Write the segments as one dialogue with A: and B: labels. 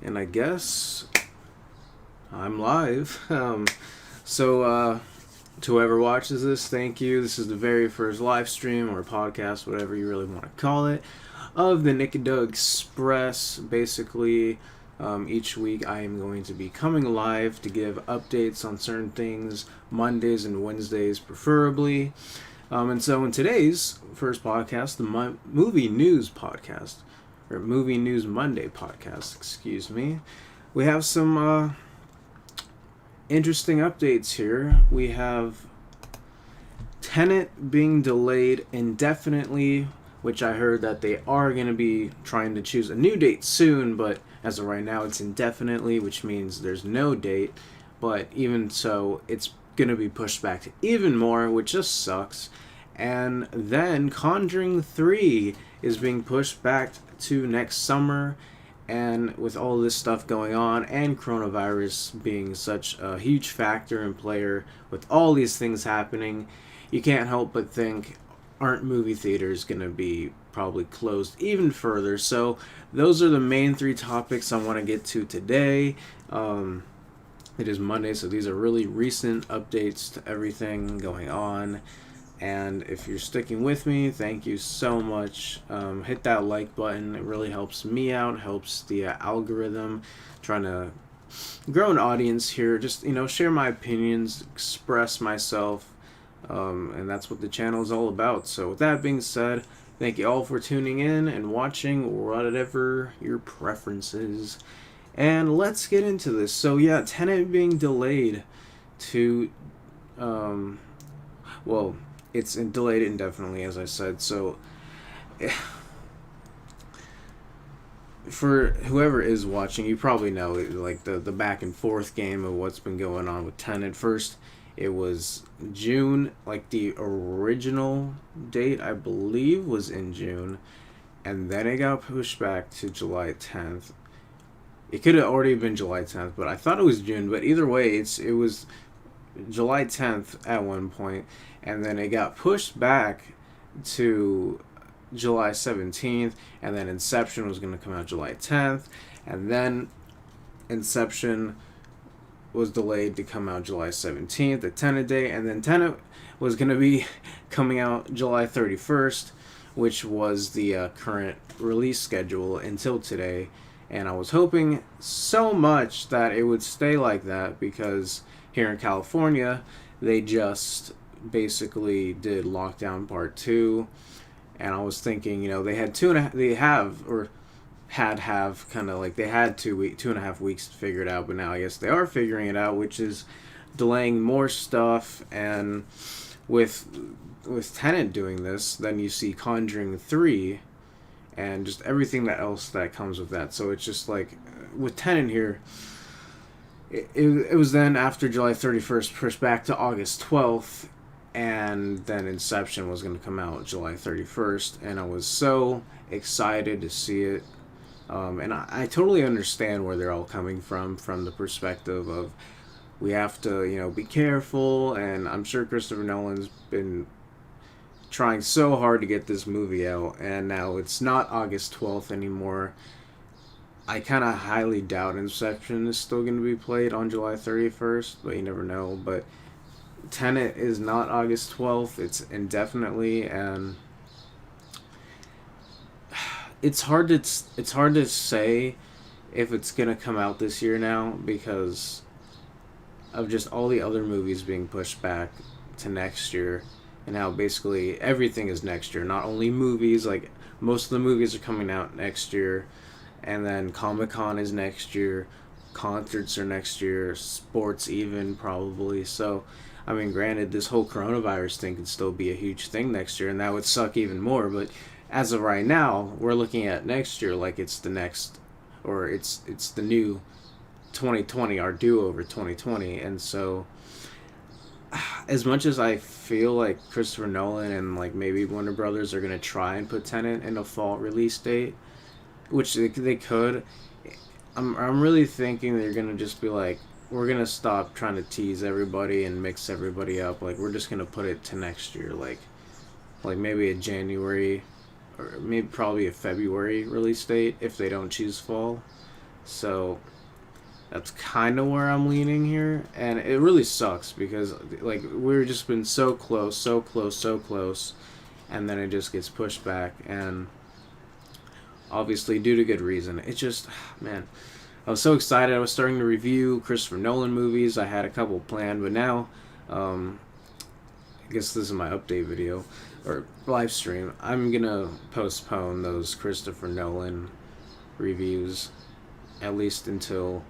A: and I guess I'm live. So to whoever watches this, thank you. This is the very first live stream or podcast, whatever you really want to call it, of the Nick and Doug Express. Basically, each week I am going to be coming live to give updates on certain things, Mondays and Wednesdays preferably. And so in today's first podcast, the Movie News Podcast, or Movie News Monday Podcast, excuse me, we have some interesting updates here. We have Tenet being delayed indefinitely, which I heard that they are going to be trying to choose a new date soon, but as of right now it's indefinitely, which means there's no date. But even so, it's going to be pushed back to even more, which just sucks. And then Conjuring 3 is being pushed back to next summer. And with all this stuff going on and coronavirus being such a huge factor and player with all these things happening, you can't help but think, aren't movie theaters going to be probably closed even further? So those are the main three topics I want to get to today. It is Monday, so these are really recent updates to everything going on. And if you're sticking with me, thank you so much. Hit that like button. It really helps me out, helps the algorithm, trying to grow an audience here. Just, share my opinions, express myself, and that's what the channel is all about. So with that being said, thank you all for tuning in and watching, whatever your preference is. And let's get into this. So yeah, Tenet being delayed to, it's delayed indefinitely, as I said. So, for whoever is watching, you probably know, like, the back and forth game of what's been going on with Tenet. First, it was June, like, the original date, I believe, was in June. And then it got pushed back to July 10th. It could have already been July 10th, but I thought it was June. But either way, it was July 10th at one point, and then it got pushed back to July 17th, and then Inception was going to come out July 10th, and then Inception was delayed to come out July 17th, the Tenet day, and then Tenet was going to be coming out July 31st, which was the current release schedule until today. And I was hoping so much that it would stay like that, because here in California, they just basically did lockdown part 2, and I was thinking, they had they had 2.5 weeks to figure it out, but now I guess they are figuring it out, which is delaying more stuff. And with Tenet doing this, then you see Conjuring 3 and just everything else that comes with that. So it's just like, with Tenet here, it was then after July 31st pushed back to August 12th, and then Inception was going to come out July 31st, and I was so excited to see it. And I totally understand where they're all coming from the perspective of, we have to, be careful, and I'm sure Christopher Nolan's been trying so hard to get this movie out, and now it's not August 12th anymore. I kind of highly doubt Inception is still going to be played on July 31st, but you never know. But Tenet is not August 12th, it's indefinitely, and it's hard to say if it's going to come out this year now, because of just all the other movies being pushed back to next year. And how basically everything is next year. Not only movies, like most of the movies are coming out next year. And then Comic-Con is next year. Concerts are next year. Sports even, probably. So, I mean, granted, this whole coronavirus thing could still be a huge thing next year. And that would suck even more. But as of right now, we're looking at next year like it's the next, or it's the new 2020, our do-over 2020. And so, as much as I feel like Christopher Nolan and like maybe Warner Brothers are going to try and put Tenet in a fall release date, which they could, I'm really thinking they're going to just be like, we're going to stop trying to tease everybody and mix everybody up. Like, we're just going to put it to next year, like maybe a January or maybe probably a February release date if they don't choose fall. So that's kind of where I'm leaning here, and it really sucks because like we've just been so close, so close, so close, and then it just gets pushed back, and obviously due to good reason. It just, man, I was so excited. I was starting to review Christopher Nolan movies. I had a couple planned, but now, I guess this is my update video or live stream. I'm gonna postpone those Christopher Nolan reviews at least until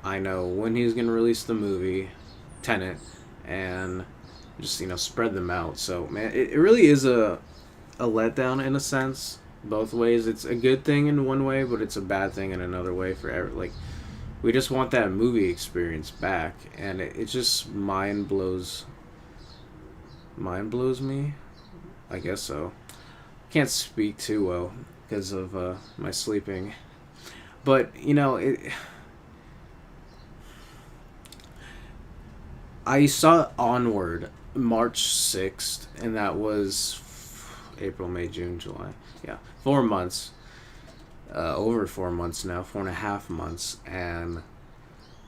A: I know when he's gonna release the movie, Tenet, and just spread them out. So man, it really is a letdown in a sense, both ways. It's a good thing in one way, but it's a bad thing in another way for like we just want that movie experience back, and it just mind blows me. I guess so. Can't speak too well because of my sleeping, but I saw Onward March 6th, and that was April, May, June, July. Yeah, 4 months. Over 4 months now, 4.5 months. And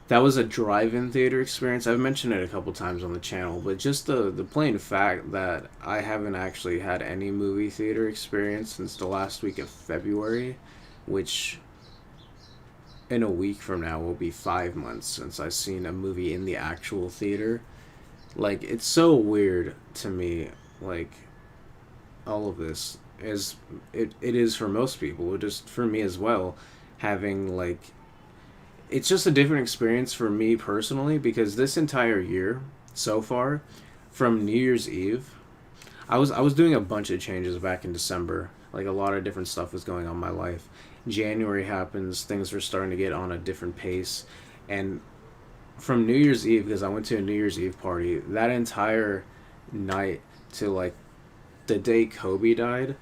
A: that was a drive-in theater experience. I've mentioned it a couple times on the channel, but just the plain fact that I haven't actually had any movie theater experience since the last week of February, which in a week from now will be 5 months since I've seen a movie in the actual theater. Like, it's so weird to me, like, all of this is it is for most people, just for me as well, having like it's just a different experience for me personally because this entire year so far, from New Year's Eve, I was doing a bunch of changes back in December. Like a lot of different stuff was going on in my life. January happens, things were starting to get on a different pace, and from New Year's Eve, because I went to a New Year's Eve party, that entire night to like the day Kobe died,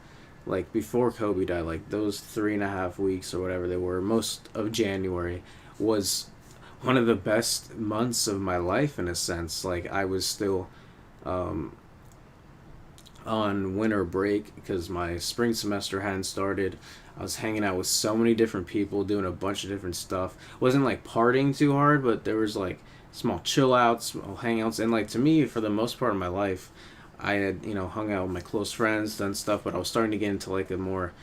A: like before Kobe died, like those 3.5 weeks or whatever they were, most of January was one of the best months of my life in a sense. Like I was still on winter break because my spring semester hadn't started. I was hanging out with so many different people, doing a bunch of different stuff. Wasn't like partying too hard, but there was like small chill outs, small hangouts, and like to me, for the most part of my life, I had hung out with my close friends, done stuff, but I was starting to get into like a more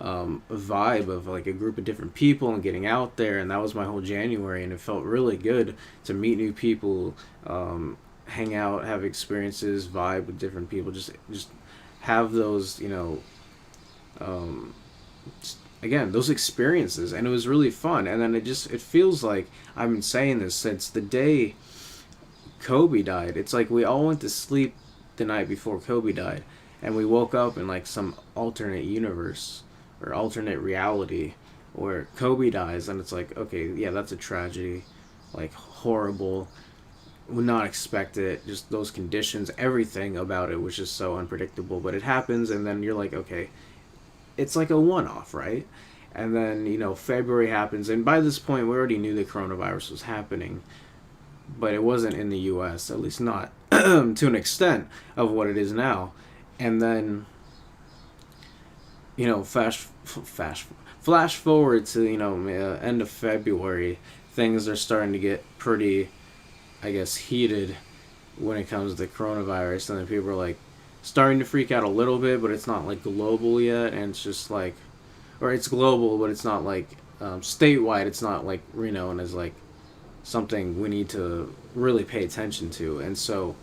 A: vibe of like a group of different people and getting out there, and that was my whole January, and it felt really good to meet new people, hang out, have experiences, vibe with different people, just have those again those experiences, and it was really fun. And then it feels like I've been saying this since the day Kobe died. It's like we all went to sleep the night before Kobe died, and we woke up in like some alternate universe or alternate reality where Kobe dies, and it's like, okay, yeah, that's a tragedy, like horrible, would not expect it, just those conditions, everything about it was just so unpredictable, but it happens, and then you're like, okay, it's like a one-off, right? And then February happens, and by this point we already knew the coronavirus was happening, but it wasn't in the US, at least not to an extent of what it is now. And then flash forward to end of February, things are starting to get pretty, I guess, heated when it comes to the coronavirus, and then people are like starting to freak out a little bit, but it's not like global yet, and it's just like, or it's global, but it's not like statewide. It's not like renowned as like something we need to really pay attention to. And so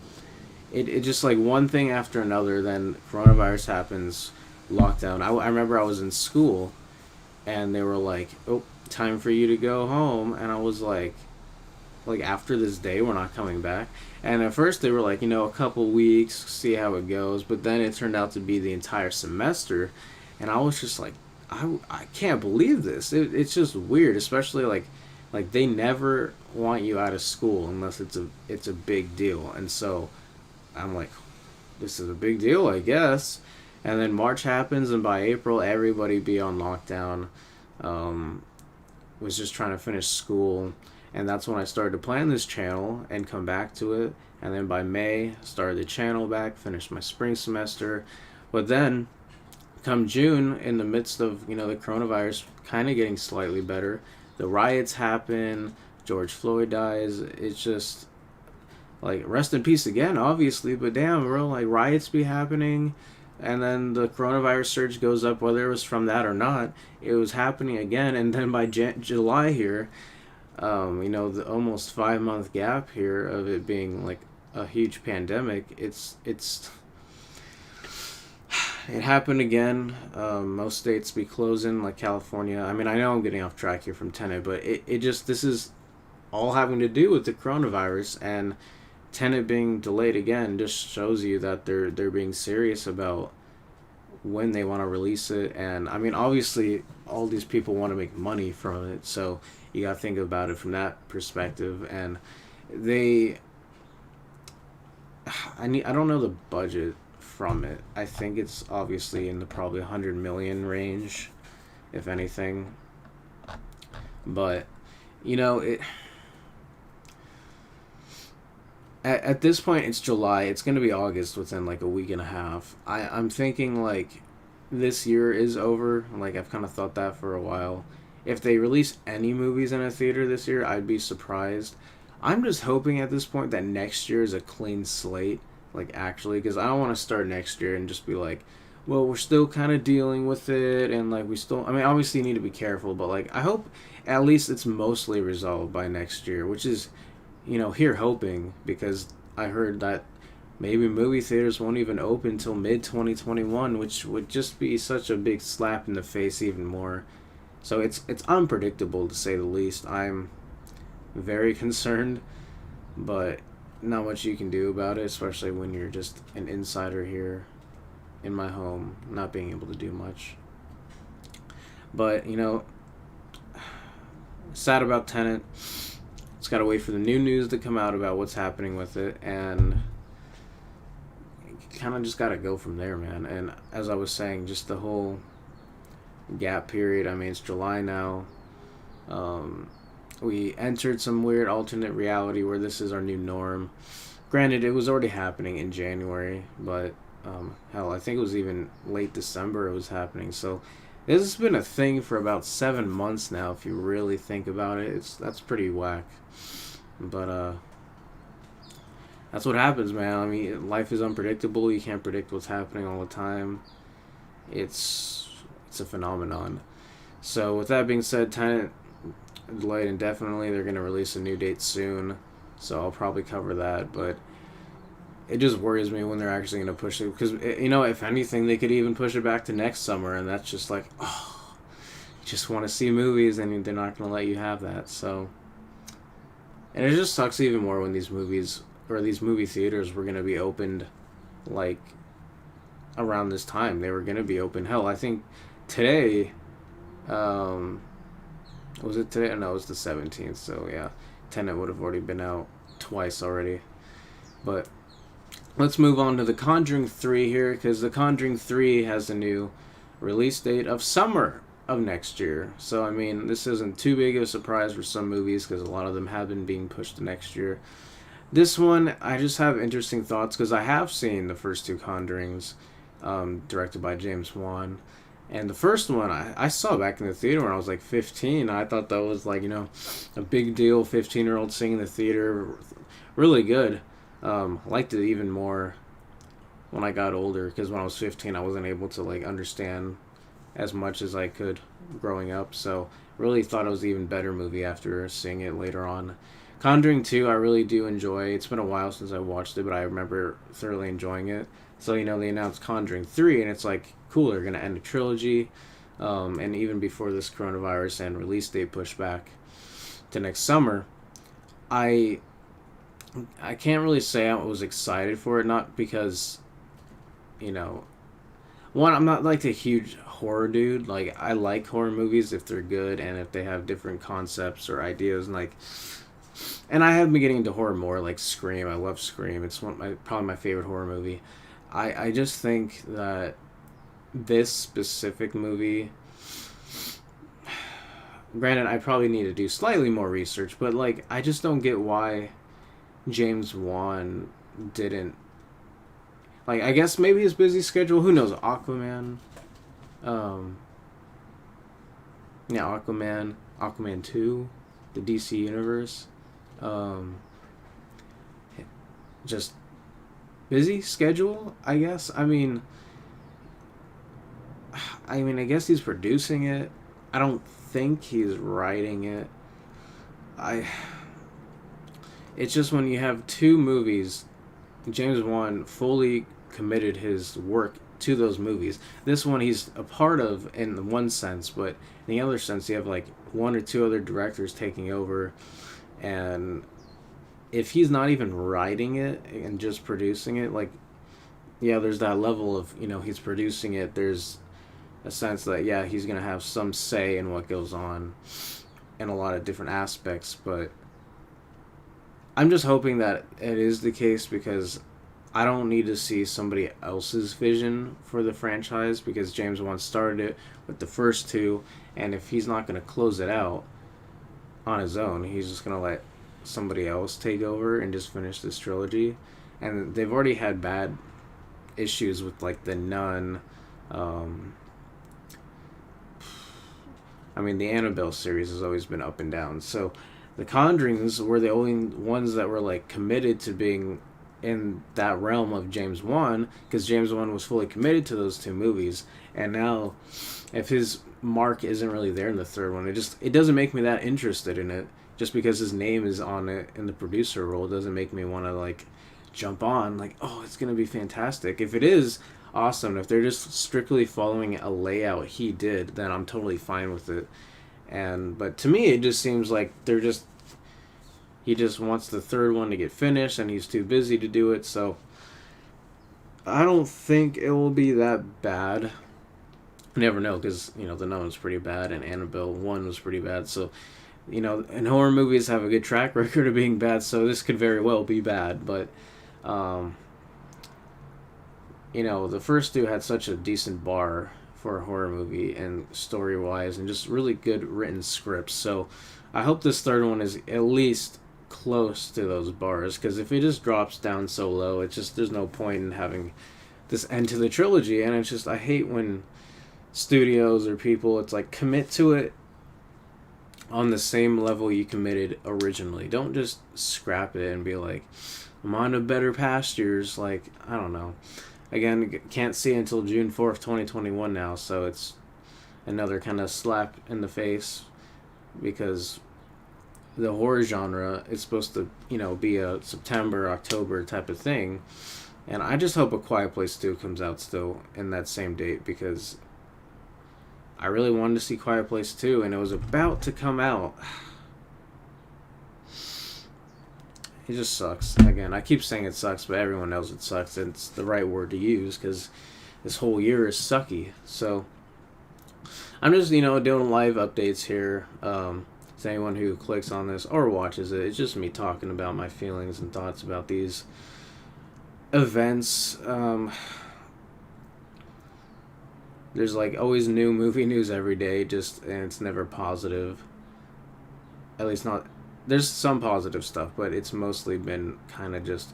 A: it just like one thing after another, then coronavirus happens, lockdown. I remember I was in school, and they were like, oh, time for you to go home, and I was like after this day we're not coming back. And at first they were like a couple weeks, see how it goes, but then it turned out to be the entire semester, and I was just like, I can't believe this. It's just weird, especially like they never want you out of school unless it's a big deal. And so I'm like, this is a big deal, I guess. And then March happens, and by April everybody be on lockdown, was just trying to finish school. And that's when I started to plan this channel and come back to it. And then by May, started the channel back, finished my spring semester. But then, come June, in the midst of the coronavirus kind of getting slightly better, the riots happen, George Floyd dies. It's just like rest in peace again, obviously, but damn, bro, like riots be happening, and then the coronavirus surge goes up, whether it was from that or not. It was happening again, and then by July here, the almost 5 month gap here of it being like a huge pandemic. It happened again. Most states be closing, like California. I mean, I know I'm getting off track here from Tenet, but it just this is all having to do with the coronavirus, and Tenet being delayed again just shows you that they're being serious about when they want to release it. And I mean, obviously all these people want to make money from it, so you got to think about it from that perspective. And they I don't know the budget from it. I think it's obviously in the probably 100 million range, if anything. But it at this point it's July. It's going to be August within like a week and a half. I'm thinking like this year is over. Like I've kind of thought that for a while. If they release any movies in a theater this year, I'd be surprised. I'm just hoping at this point that next year is a clean slate, like actually, because I don't want to start next year and just be like, well, we're still kind of dealing with it, and like we still, I mean, obviously you need to be careful, but like I hope at least it's mostly resolved by next year, which is, here hoping, because I heard that maybe movie theaters won't even open till mid 2021, which would just be such a big slap in the face even more. So it's unpredictable to say the least. I'm very concerned, but not much you can do about it, especially when you're just an insider here in my home, not being able to do much. But, sad about Tenet. It's got to wait for the new news to come out about what's happening with it, and kind of just got to go from there, man. And as I was saying, just the whole gap period. I mean, it's July now. We entered some weird alternate reality where this is our new norm. Granted, it was already happening in January, but hell, I think it was even late December it was happening. So this has been a thing for about 7 months now. If you really think about it, that's pretty whack. But that's what happens, man. I mean, life is unpredictable. You can't predict what's happening all the time. It's a phenomenon. So with that being said, Tenet delayed indefinitely. They're going to release a new date soon, so I'll probably cover that. But it just worries me when they're actually going to push it, because if anything, they could even push it back to next summer, and that's just like, oh, you just want to see movies, and they're not going to let you have that. So, and it just sucks even more when these movies or these movie theaters were going to be opened like around this time. They were going to be open. Hell, I think today. Was it today? No, it was the 17th. So yeah, Tenet would have already been out twice already. But let's move on to The Conjuring 3 here, because The Conjuring 3 has a new release date of summer of next year. So I mean, this isn't too big of a surprise for some movies, because a lot of them have been being pushed to next year. This one, I just have interesting thoughts, because I have seen the first two Conjurings, directed by James Wan. And the first one I saw back in the theater when I was like 15. I thought that was like, a big deal, 15-year-old seeing in the theater. Really good. Liked it even more when I got older, because when I was 15 I wasn't able to like understand as much as I could growing up. So really thought it was an even better movie after seeing it later on. Conjuring 2 I really do enjoy. It's been a while since I watched it, but I remember thoroughly enjoying it. So, they announced Conjuring 3, and it's like, cool, they're going to end a trilogy. And even before this coronavirus and release date pushed back to next summer, I can't really say I was excited for it, not because, one, I'm not like a huge horror dude. Like, I like horror movies if they're good and if they have different concepts or ideas, and I have been getting into horror more, like Scream. I love Scream. It's probably my favorite horror movie. I just think that this specific movie, granted, I probably need to do slightly more research, but like, I just don't get why James Wan didn't, like, I guess maybe his busy schedule, who knows, Aquaman, Yeah, Aquaman 2, the DC universe. Um, just busy schedule, I guess. I guess he's producing it. I don't think he's writing it. I. It's just when you have two movies, James Wan fully committed his work to those movies. This one he's a part of in one sense, but in the other sense, you have like one or two other directors taking over, and if he's not even writing it and just producing it, like, yeah, there's that level of, he's producing it. There's a sense that, yeah, he's gonna have some say in what goes on in a lot of different aspects, but I'm just hoping that it is the case, because I don't need to see somebody else's vision for the franchise, because James Wan started it with the first two, and if he's not going to close it out on his own, he's just going to let somebody else take over and just finish this trilogy. And they've already had bad issues with, like, The Nun. Um, the Annabelle series has always been up and down. So the Conjurings were the only ones that were, like, committed to being in that realm of James Wan, because James Wan was fully committed to those two movies. And now, if his mark isn't really there in the third one, it doesn't make me that interested in it. Just because his name is on it in the producer role doesn't make me want to, like, jump on, like, oh, it's gonna be fantastic. If it is, awesome. If they're just strictly following a layout he did, then I'm totally fine with it. But to me, it just seems like he just wants the third one to get finished, and he's too busy to do it. So I don't think it will be that bad. You never know, because The Nun was pretty bad, and Annabelle 1 was pretty bad. So, and horror movies have a good track record of being bad, so this could very well be bad. But the first two had such a decent bar for a horror movie, and story wise, and just really good written scripts. So I hope this third one is at least close to those bars, because if it just drops down so low, it's just, there's no point in having this end to the trilogy. And it's just, I hate when studios or people, it's like, commit to it on the same level you committed originally. Don't just scrap it and be like, I'm on to better pastures. Like, I don't know. Again, can't see until June 4th, 2021 now, so it's another kind of slap in the face, because the horror genre is supposed to, be a September, October type of thing. And I just hope A Quiet Place 2 comes out still in that same date, because I really wanted to see Quiet Place 2, and it was about to come out. It just sucks. Again, I keep saying it sucks, but everyone knows it sucks. And it's the right word to use, because this whole year is sucky. So I'm just, doing live updates here. To anyone who clicks on this or watches it, it's just me talking about my feelings and thoughts about these events. There's, like, always new movie news every day, and it's never positive. At least not. There's some positive stuff, but it's mostly been kind of just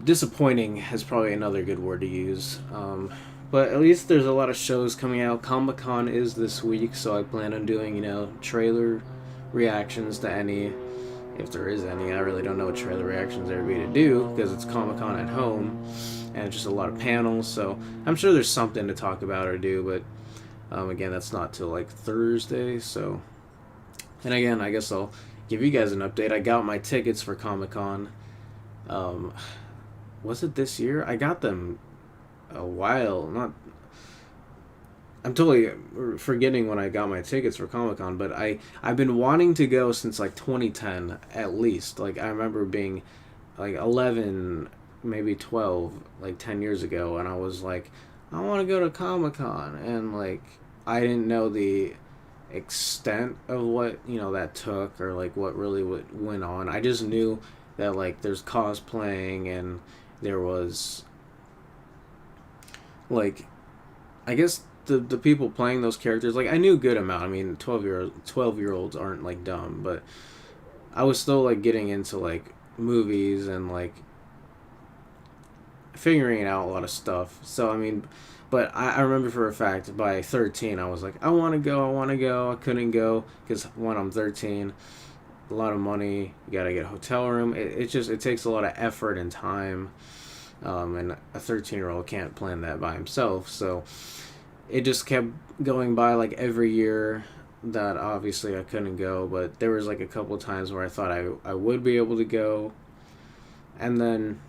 A: disappointing, is probably another good word to use. But at least there's a lot of shows coming out. Comic-Con is this week, so I plan on doing, trailer reactions to any, if there is any. I really don't know what trailer reactions there would be to do, because it's Comic-Con at home, and it's just a lot of panels, so I'm sure there's something to talk about or do, but again, that's not till, like, Thursday, so... And again, I guess I'll give you guys an update. I got my tickets for Comic-Con. Was it this year? I got them a while. I'm totally forgetting when I got my tickets for Comic-Con, but I've been wanting to go since, like, 2010 at least. Like, I remember being, like, 11, maybe 12, like, 10 years ago, and I was like, I want to go to Comic-Con, and, like, I didn't know the extent of what that took, or like what really went on. I just knew that, like, there's cosplaying, and there was, like, I guess the people playing those characters, like, I knew a good amount. 12-year-olds aren't, like, dumb, but I was still, like, getting into, like, movies and, like, figuring out a lot of stuff. So But I remember for a fact by 13 I was like, I want to go, I want to go. I couldn't go because when I'm 13, a lot of money, you gotta get a hotel room. It takes a lot of effort and time, and a 13-year-old can't plan that by himself. So it just kept going by like every year that obviously I couldn't go, but there was like a couple of times where I thought I would be able to go, and then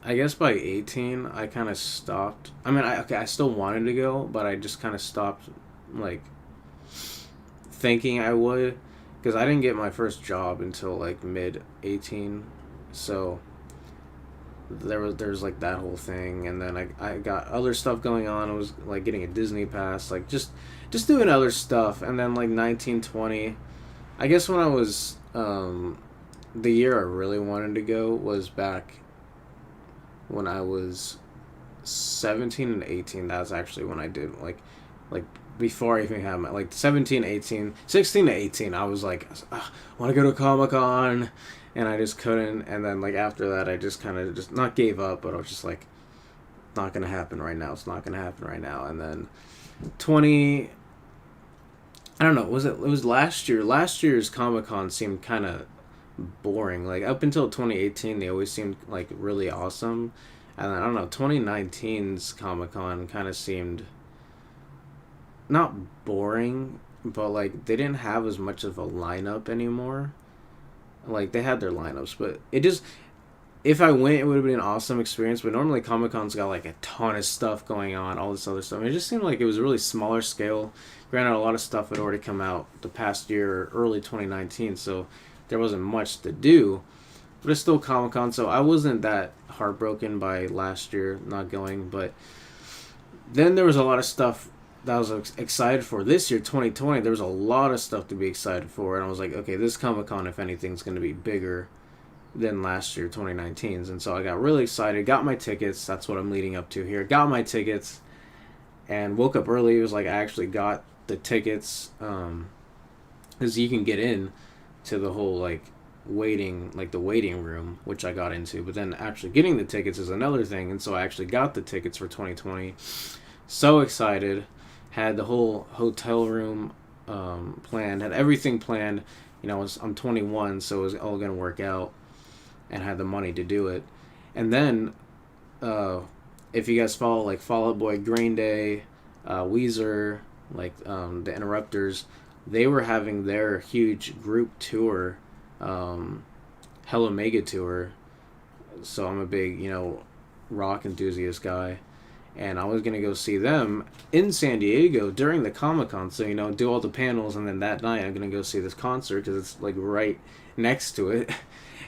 A: I guess by 18 I kind of stopped. I mean, I still wanted to go, but I just kind of stopped like thinking I would, because I didn't get my first job until like mid 18, so there's like that whole thing, and then I got other stuff going on. I was like getting a Disney pass, like just doing other stuff, and then like 1920, I guess when I was the year I really wanted to go was back when I was 17 and 18. That's actually when I did like before I even had my like 17, 18, 16 to 18. I was like, I want to go to Comic-Con, and I just couldn't. And then like after that I just kind of just not gave up, but I was just like, not gonna happen right now, it's not gonna happen right now. And then 20, I don't know, it was last year's Comic-Con seemed kind of boring. Like up until 2018 they always seemed like really awesome, and then, I don't know, 2019's Comic-Con kind of seemed not boring, but like they didn't have as much of a lineup anymore. Like they had their lineups, but it just, if I went, it would have been an awesome experience. But normally Comic Con's got like a ton of stuff going on, all this other stuff. And it just seemed like it was a really smaller scale. Granted, a lot of stuff had already come out the past year, early 2019, so there wasn't much to do. But it's still Comic Con, so I wasn't that heartbroken by last year not going. But then there was a lot of stuff that I was excited for this year, 2020. There was a lot of stuff to be excited for, and I was like, okay, this Comic Con, if anything, is going to be bigger than last year, 2019's. And so I got really excited, got my tickets. That's what I'm leading up to here. Got my tickets, and woke up early. It was like I actually got the tickets, because you can get in to the whole like waiting, like the waiting room, which I got into. But then actually getting the tickets is another thing, and so I actually got the tickets for 2020. So excited. Had the whole hotel room planned, had everything planned. You know, I'm 21, so it was all going to work out, and had the money to do it. And then, if you guys follow, like, Fall Out Boy, Green Day, Weezer, like, the Interrupters, they were having their huge group tour, Hella Mega Tour. So I'm a big, rock enthusiast guy. And I was going to go see them in San Diego during the Comic-Con. So, do all the panels, and then that night I'm going to go see this concert because it's, like, right next to it.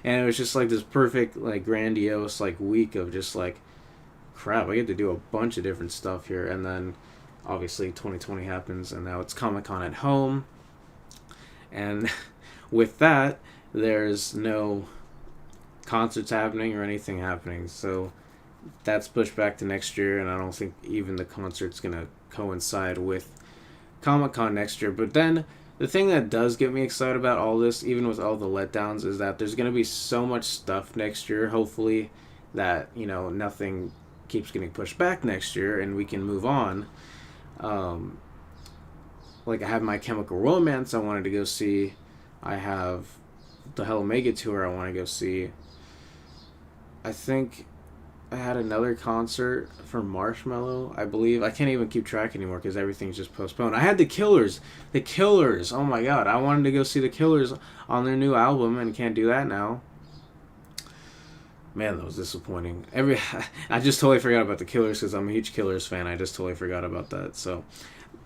A: And it was just, like, this perfect, like, grandiose, like, week of just, like, crap, I get to do a bunch of different stuff here. And then, obviously, 2020 happens, and now it's Comic-Con at home. And with that, there's no concerts happening or anything happening. So that's pushed back to next year, and I don't think even the concert's going to coincide with Comic-Con next year. But then the thing that does get me excited about all this, even with all the letdowns, is that there's going to be so much stuff next year, hopefully, that, nothing keeps getting pushed back next year and we can move on. Like, I have My Chemical Romance I wanted to go see. I have the Hell Omega Tour I want to go see. I think I had another concert for Marshmello, I believe. I can't even keep track anymore because everything's just postponed. I had the Killers. The Killers. Oh my god. I wanted to go see the Killers on their new album, and can't do that now. Man, that was disappointing. I just totally forgot about the Killers because I'm a huge Killers fan. I just totally forgot about that. So,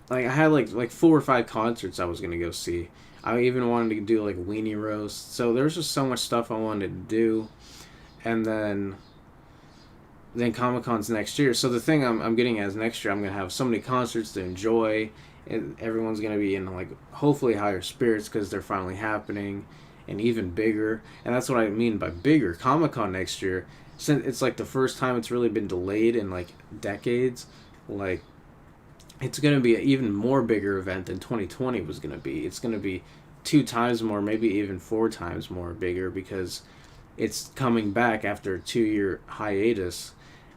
A: like, I had like 4 or 5 concerts I was going to go see. I even wanted to do like Weenie Roast. So there was just so much stuff I wanted to do. And then Comic-Con's next year. So the thing I'm getting at is next year I'm going to have so many concerts to enjoy, and everyone's going to be in, like, hopefully higher spirits because they're finally happening, and even bigger. And that's what I mean by bigger. Comic-Con next year, since it's like the first time it's really been delayed in like decades, like, it's going to be an even more bigger event than 2020 was going to be. It's going to be 2 times more, maybe even 4 times more bigger, because it's coming back after a 2-year hiatus.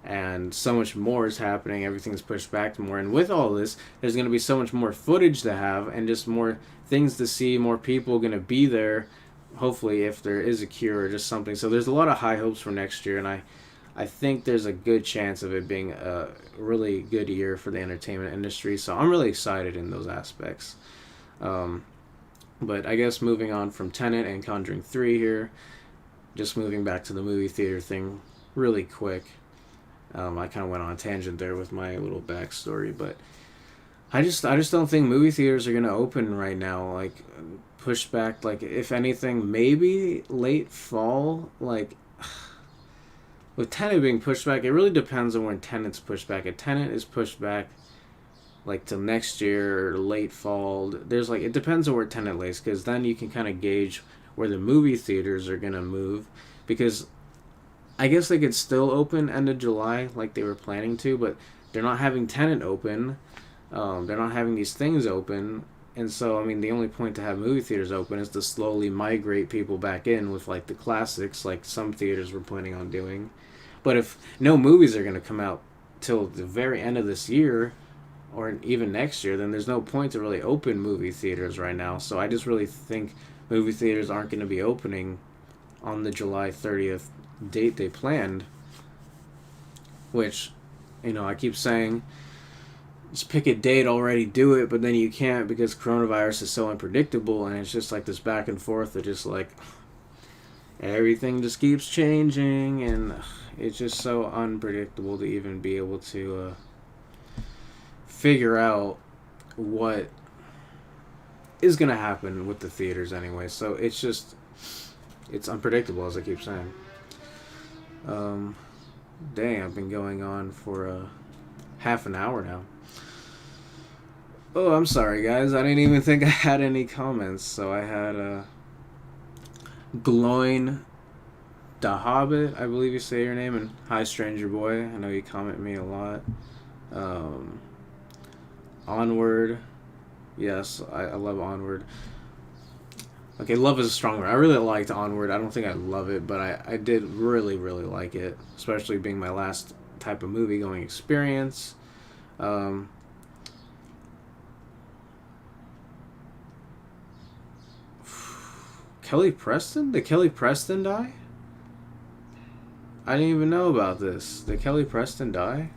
A: and so much more is happening. Everything's pushed back more, and with all this, there's going to be so much more footage to have, and just more things to see. More people going to be there. Hopefully, if there is a cure or just something. So there's a lot of high hopes for next year, and I think there's a good chance of it being a really good year for the entertainment industry. So I'm really excited in those aspects. But I guess moving on from Tenet and Conjuring 3 here, just moving back to the movie theater thing really quick. I kind of went on a tangent there with my little backstory, but I just don't think movie theaters are gonna open right now. Like, pushed back. Like, if anything, maybe late fall. Like, with Tenet being pushed back, it really depends on when Tenet's pushed back. If Tenet is pushed back, like, till next year or late fall, there's like, it depends on where Tenet lays, because then you can kind of gauge where the movie theaters are gonna move, because I guess they could still open end of July like they were planning to, but they're not having Tenet open. They're not having these things open. And so, I mean, the only point to have movie theaters open is to slowly migrate people back in with, like, the classics, like some theaters were planning on doing. But if no movies are going to come out till the very end of this year, or even next year, then there's no point to really open movie theaters right now. So I just really think movie theaters aren't going to be opening on the July 30th date they planned, which, I keep saying, just pick a date already, do it, but then you can't, because coronavirus is so unpredictable, and it's just like this back and forth of just like everything just keeps changing, and it's just so unpredictable to even be able to figure out what is going to happen with the theaters anyway. So it's unpredictable, as I keep saying. Dang, I've been going on for half an hour now. Oh, I'm sorry, guys. I didn't even think I had any comments. So I had Gloin the Hobbit, I believe you say your name, and Hi Stranger Boy. I know you comment me a lot. Onward. Yes, I love Onward. Okay, love is a strong word. I really liked Onward. I don't think I love it, but I did really, really like it, especially being my last type of movie-going experience. Kelly Preston? Did Kelly Preston die? I didn't even know about this. Did Kelly Preston die?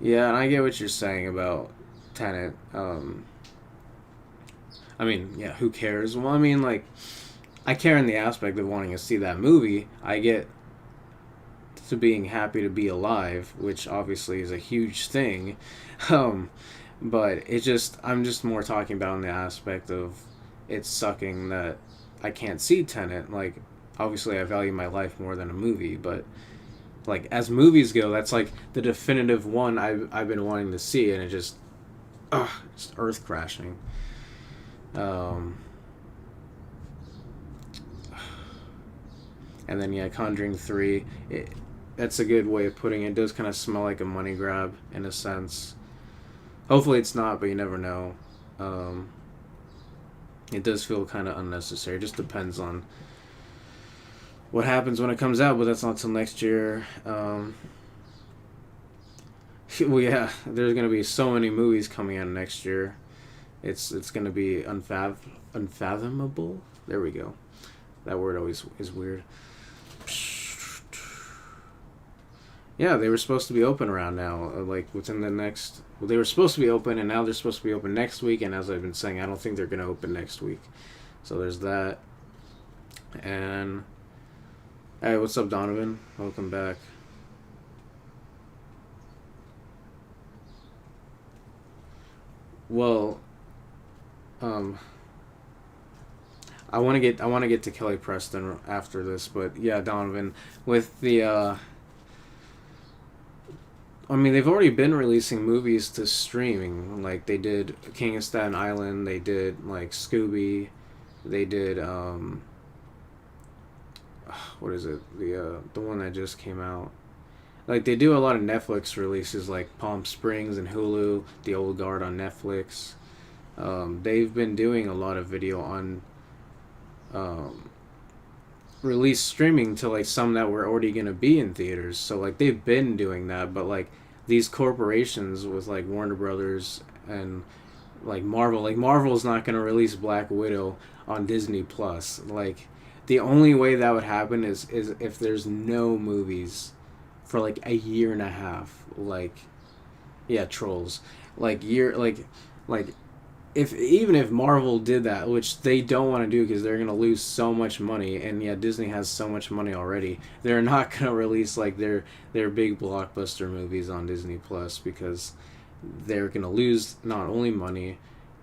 A: Yeah, and I get what you're saying about Tenet. I mean, yeah, who cares? Well, I mean, like, I care in the aspect of wanting to see that movie. I get to being happy to be alive, which obviously is a huge thing. But I'm just more talking about in the aspect of it's sucking that I can't see Tenet. Like, obviously I value my life more than a movie, but like, as movies go, that's like the definitive one I've been wanting to see, and it's earth crashing. And then, yeah, Conjuring 3, that's a good way of putting it. It does kind of smell like a money grab in a sense. Hopefully it's not, but you never know. It does feel kind of unnecessary. It just depends on what happens when it comes out, but that's not till next year. Well, yeah, there's going to be so many movies coming out next year. It's going to be unfathomable. There we go. That word always is weird. Yeah, they were supposed to be open around now, like within the next... Well, they were supposed to be open, and now they're supposed to be open next week, and as I've been saying, I don't think they're going to open next week. So there's that. And... Hey, what's up, Donovan? Welcome back. Well, I want to get to Kelly Preston after this, but yeah, Donovan, with the I mean, they've already been releasing movies to streaming. Like, they did King of Staten Island, they did, like, Scooby, they did, what is it? The one that just came out. Like, they do a lot of Netflix releases, like Palm Springs and Hulu, The Old Guard on Netflix. They've been doing a lot of video on release streaming to like some that were already gonna be in theaters. So like they've been doing that, but like these corporations with like Warner Brothers and like Marvel's not gonna release Black Widow on Disney Plus. Like the only way that would happen is if there's no movies for like a year and a half. Like yeah, Trolls. Like year like if even if Marvel did that, which they don't want to do because they're gonna lose so much money, and yeah, Disney has so much money already. They're not gonna release like their big blockbuster movies on Disney Plus because they're gonna lose not only money,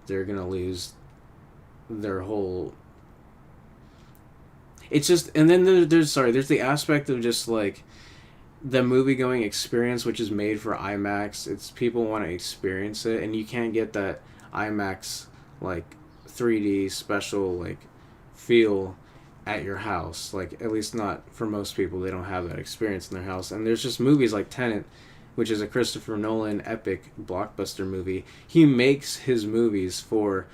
A: they're gonna lose their whole. It's just, and then there's the aspect of just like the movie going experience, which is made for IMAX. It's people want to experience it, and you can't get that IMAX like 3D special like feel at your house. Like at least not for most people, they don't have that experience in their house. And there's just movies like Tenet, which is a Christopher Nolan epic blockbuster movie. He makes his movies for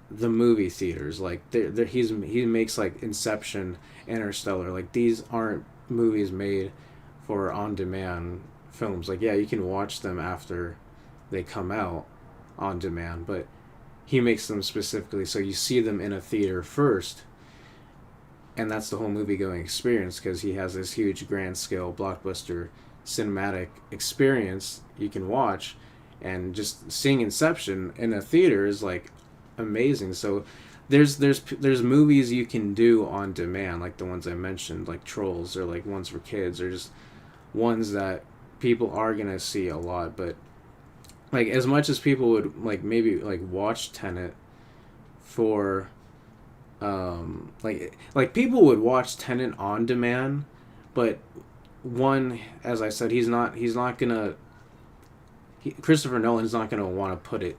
A: the movie theaters. Like he makes like Inception, Interstellar. Like these aren't movies made for on-demand films. Like yeah, you can watch them after they come out on demand, but he makes them specifically so you see them in a theater first, and that's the whole movie going experience because he has this huge grand scale blockbuster cinematic experience you can watch, and just seeing Inception in a theater is like amazing. So there's movies you can do on demand, like the ones I mentioned, like Trolls, or like ones for kids, or just ones that people are gonna see a lot. But like as much as people would like maybe like watch Tenet for like people would watch Tenet on demand, but one, as I said, he's not gonna Christopher Nolan's not gonna want to put it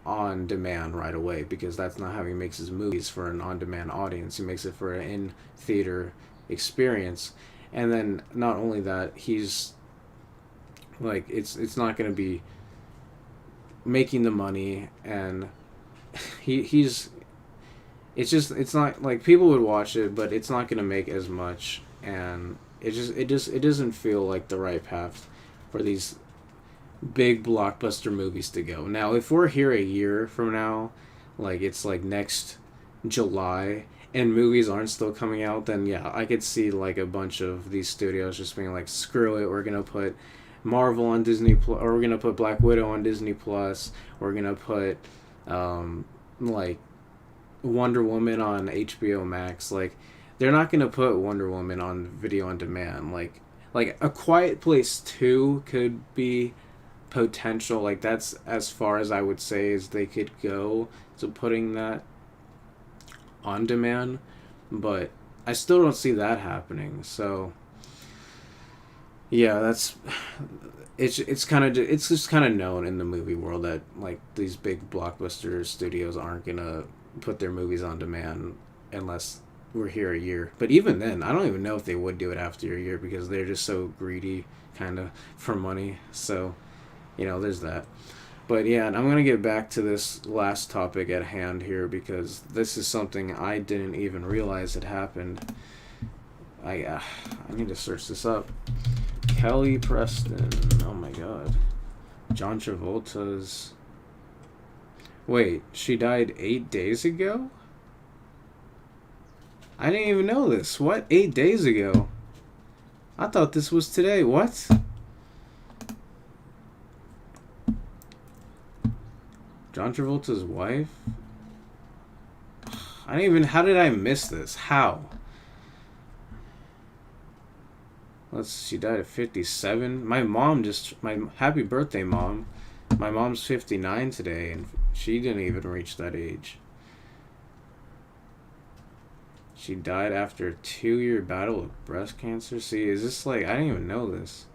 A: on demand right away because that's not how he makes his movies for an on demand audience. He makes it for an in theater experience. And then not only that, he's like it's not going to be making the money, and he's it's not like people would watch it, but it's not going to make as much, and it doesn't feel like the right path for these big blockbuster movies to go. Now, if we're here a year from now, like it's like next July, and movies aren't still coming out, then yeah, I could see like a bunch of these studios just being like, screw it, we're gonna put Marvel on Disney Plus, or we're gonna put Black Widow on Disney Plus, we're gonna put like Wonder Woman on HBO Max. Like they're not gonna put Wonder Woman on video on demand. Like A Quiet Place 2 could be potential. Like that's as far as I would say as they could go to putting that on demand, but I still don't see that happening. So yeah, it's just kind of known in the movie world that like these big blockbuster studios aren't gonna put their movies on demand unless we're here a year. But even then, I don't even know if they would do it after a year because they're just so greedy kind of for money. So there's that. But yeah, and I'm going to get back to this last topic at hand here because this is something I didn't even realize had happened. I need to search this up. Kelly Preston. Oh my god. John Travolta's... Wait, she died 8 days ago? I didn't even know this. What? 8 days ago? I thought this was today. What? John Travolta's wife? How did I miss this? How? She died at 57. My happy birthday, Mom. My mom's 59 today, and she didn't even reach that age. She died after a 2-year battle with breast cancer. See, is this like, I didn't even know this.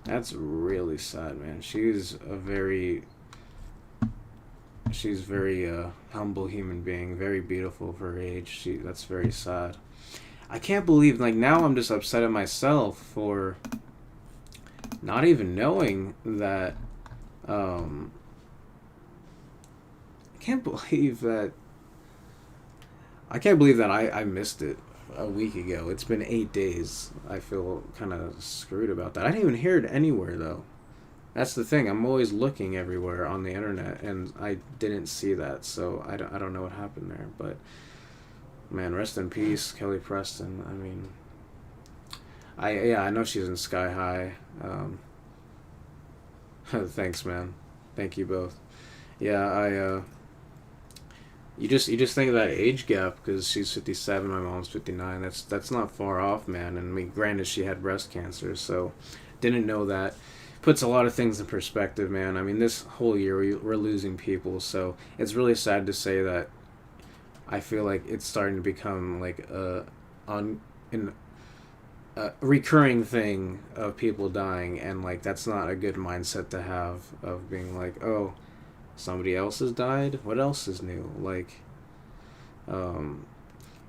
A: That's really sad, man. She's very humble human being, very beautiful for her age. That's very sad. I can't believe, like, now I'm just upset at myself for not even knowing that can't believe that. I can't believe that I missed it a week ago. It's been 8 days. I feel kind of screwed about that. I didn't even hear it anywhere though. That's the thing. I'm always looking everywhere on the internet, and I didn't see that. So I don't know what happened there. But man, rest in peace, Kelly Preston. I mean, I know she's in Sky High. Thanks, man. Thank you both. Yeah, you just think of that age gap because she's 57, my mom's 59. That's not far off, man. And I mean, granted, she had breast cancer, so didn't know that. Puts a lot of things in perspective, man. I mean, this whole year we're losing people, so it's really sad to say that. I feel like it's starting to become like an a recurring thing of people dying, and like that's not a good mindset to have of being like, oh, somebody else has died, what else is new, like um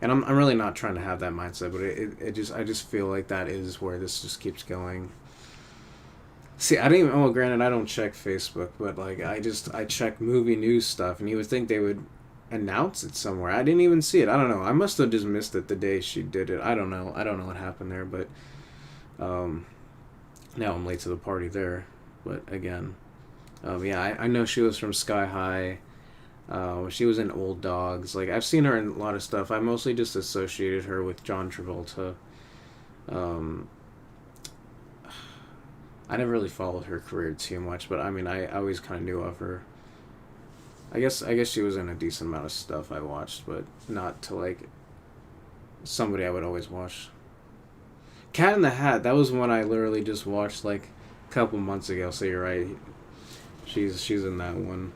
A: and I'm really not trying to have that mindset, but I just feel like that is where this just keeps going. See, I didn't even, oh, granted, I don't check Facebook, but like I check movie news stuff, and you would think they would announce it somewhere. I didn't even see it. I don't know. I must have just missed it the day she did it. I don't know. I don't know what happened there, but um, now I'm late to the party there. But again, yeah, I know she was from Sky High. She was in Old Dogs. Like I've seen her in a lot of stuff. I mostly just associated her with John Travolta. Um, I never really followed her career too much, but I mean, I always kind of knew of her. I guess she was in a decent amount of stuff I watched, but not to like somebody I would always watch. Cat in the Hat, that was one I literally just watched like a couple months ago. So you're right, she's in that one.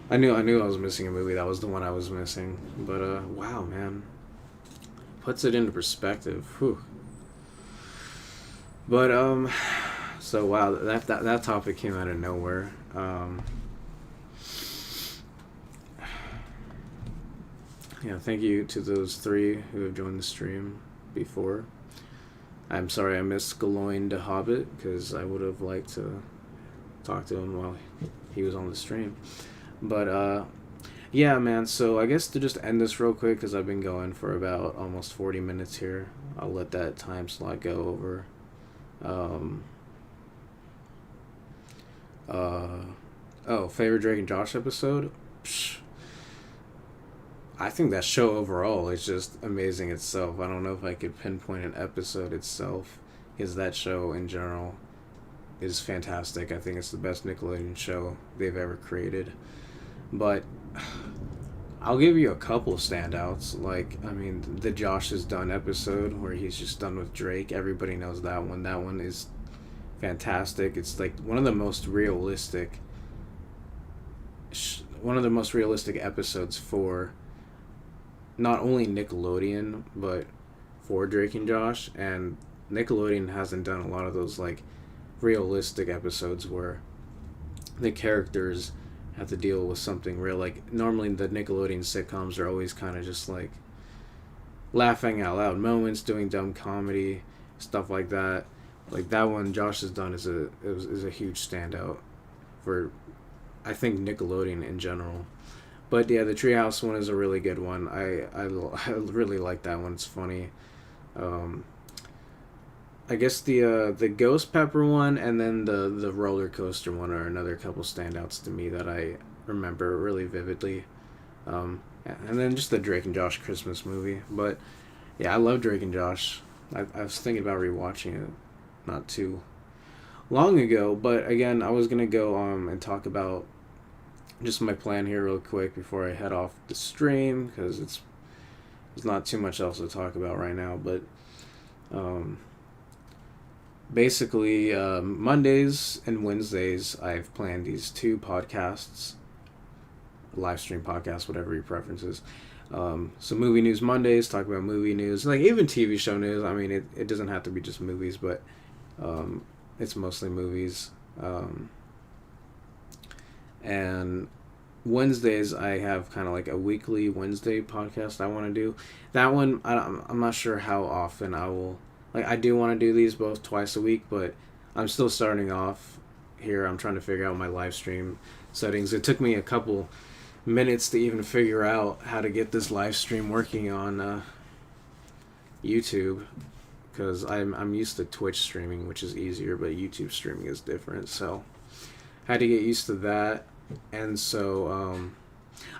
A: I knew I was missing a movie. That was the one I was missing. But wow, man, puts it into perspective. Whew. But so wow, that topic came out of nowhere. Yeah, thank you to those three who have joined the stream before. I'm sorry I missed Galoin the Hobbit because I would have liked to talk to him while he was on the stream. But yeah, man. So I guess to just end this real quick because I've been going for about almost 40 minutes here. I'll let that time slot go over. Um, favorite Drake and Josh episode? Psh, I think that show overall is just amazing itself. I don't know if I could pinpoint an episode itself, because that show in general is fantastic. I think it's the best Nickelodeon show they've ever created. But I'll give you a couple standouts. Like, I mean, the Josh is Done episode where he's just done with Drake. Everybody knows that one. That one is fantastic. It's like one of the most realistic episodes for not only Nickelodeon but for Drake and Josh. And Nickelodeon hasn't done a lot of those like realistic episodes where the characters have to deal with something real. Like normally the Nickelodeon sitcoms are always kind of just like laughing out loud moments, doing dumb comedy, stuff like that. Like that one Josh has done is a huge standout for, I think, Nickelodeon in general. But yeah, the Treehouse one is a really good one. I really like that one. It's funny. I guess the Ghost Pepper one and then the roller coaster one are another couple standouts to me that I remember really vividly. And then just the Drake and Josh Christmas movie. But yeah, I love Drake and Josh. I was thinking about rewatching it not too long ago. But again, I was gonna go and talk about just my plan here real quick before I head off the stream because there's not too much else to talk about right now. But basically, Mondays and Wednesdays, I've planned these two podcasts, live stream podcasts, whatever your preference is. So movie news Mondays, talk about movie news, like even TV show news. I mean, it doesn't have to be just movies, but it's mostly movies. And Wednesdays, I have kind of like a weekly Wednesday podcast I want to do. That one, I'm not sure how often I will. Like, I do want to do these both twice a week, but I'm still starting off here. I'm trying to figure out my live stream settings. It took me a couple minutes to even figure out how to get this live stream working on YouTube, because I'm used to Twitch streaming, which is easier, but YouTube streaming is different. So I had to get used to that, and so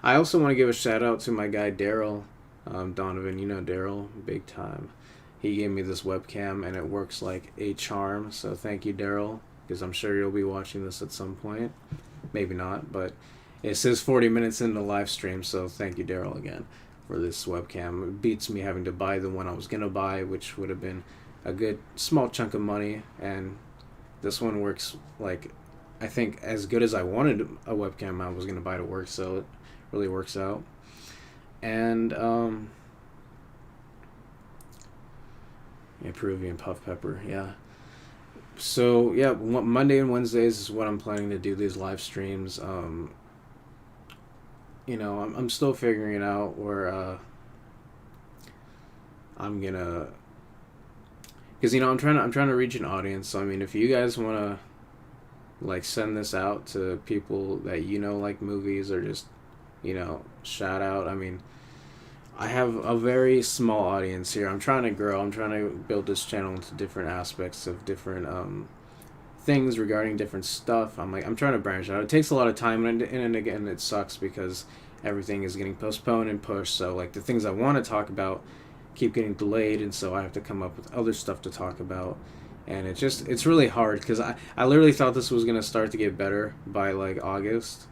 A: I also want to give a shout out to my guy Daryl Donovan. You know Daryl, big time. He gave me this webcam, and it works like a charm. So thank you, Daryl, because I'm sure you'll be watching this at some point. Maybe not, but it says 40 minutes into the live stream, so thank you, Daryl, again, for this webcam. It beats me having to buy the one I was going to buy, which would have been a good small chunk of money, and this one works, like, I think as good as I wanted a webcam I was going to buy to work, so it really works out. And, yeah, Peruvian puff pepper, yeah. So, yeah, Monday and Wednesdays is what I'm planning to do, these live streams. You know, I'm still figuring it out where I'm gonna, because, you know, I'm trying to reach an audience. So I mean, if you guys want to like send this out to people that you know like movies, or just, you know, shout out. I mean, I have a very small audience here. I'm trying to grow. I'm trying to build this channel into different aspects of different things regarding different stuff. I'm trying to branch out. It takes a lot of time, and again, it sucks because everything is getting postponed and pushed. So like the things I want to talk about keep getting delayed, and so I have to come up with other stuff to talk about. And it's really hard, because I literally thought this was gonna start to get better by like August,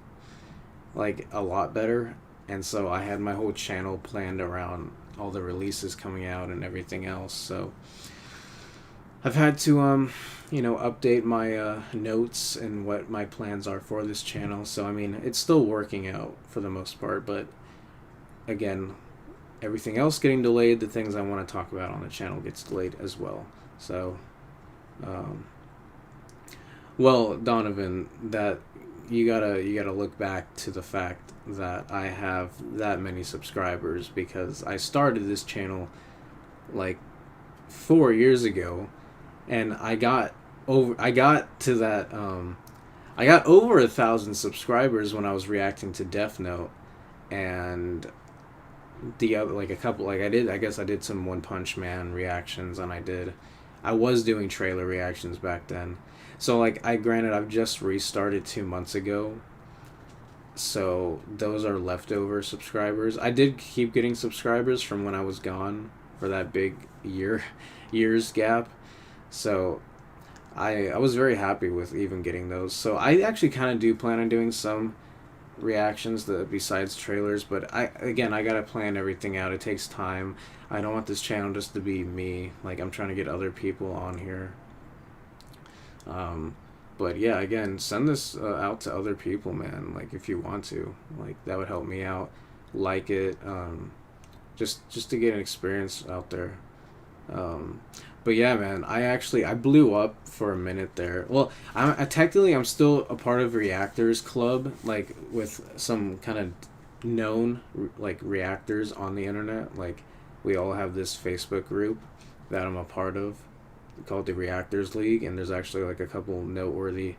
A: like a lot better. And so I had my whole channel planned around all the releases coming out and everything else. So I've had to, you know, update my notes and what my plans are for this channel. So, I mean, it's still working out for the most part. But, again, everything else getting delayed, the things I want to talk about on the channel gets delayed as well. So, well, Donovan, that you gotta look back to the fact that I have that many subscribers, because I started this channel like 4 years ago, and I got over 1,000 subscribers when I was reacting to Death Note, and the other, like, a couple, like, I guess I did some One Punch Man reactions, and I was doing trailer reactions back then. So, like, granted, I've just restarted 2 months ago, so those are leftover subscribers. I did keep getting subscribers from when I was gone for that big years gap. So I was very happy with even getting those. So I actually kind of do plan on doing some reactions besides trailers, but I gotta plan everything out. It takes time. I don't want this channel just to be me. Like, I'm trying to get other people on here. But yeah, again, send this out to other people, man. Like, if you want to, like, that would help me out. Like it, just to get an experience out there. But yeah, man, I blew up for a minute there. Well, I'm still a part of Reactors Club, like, with some kind of known like reactors on the internet. Like, we all have this Facebook group that I'm a part of, called the Reactors League, and there's actually like a couple noteworthy,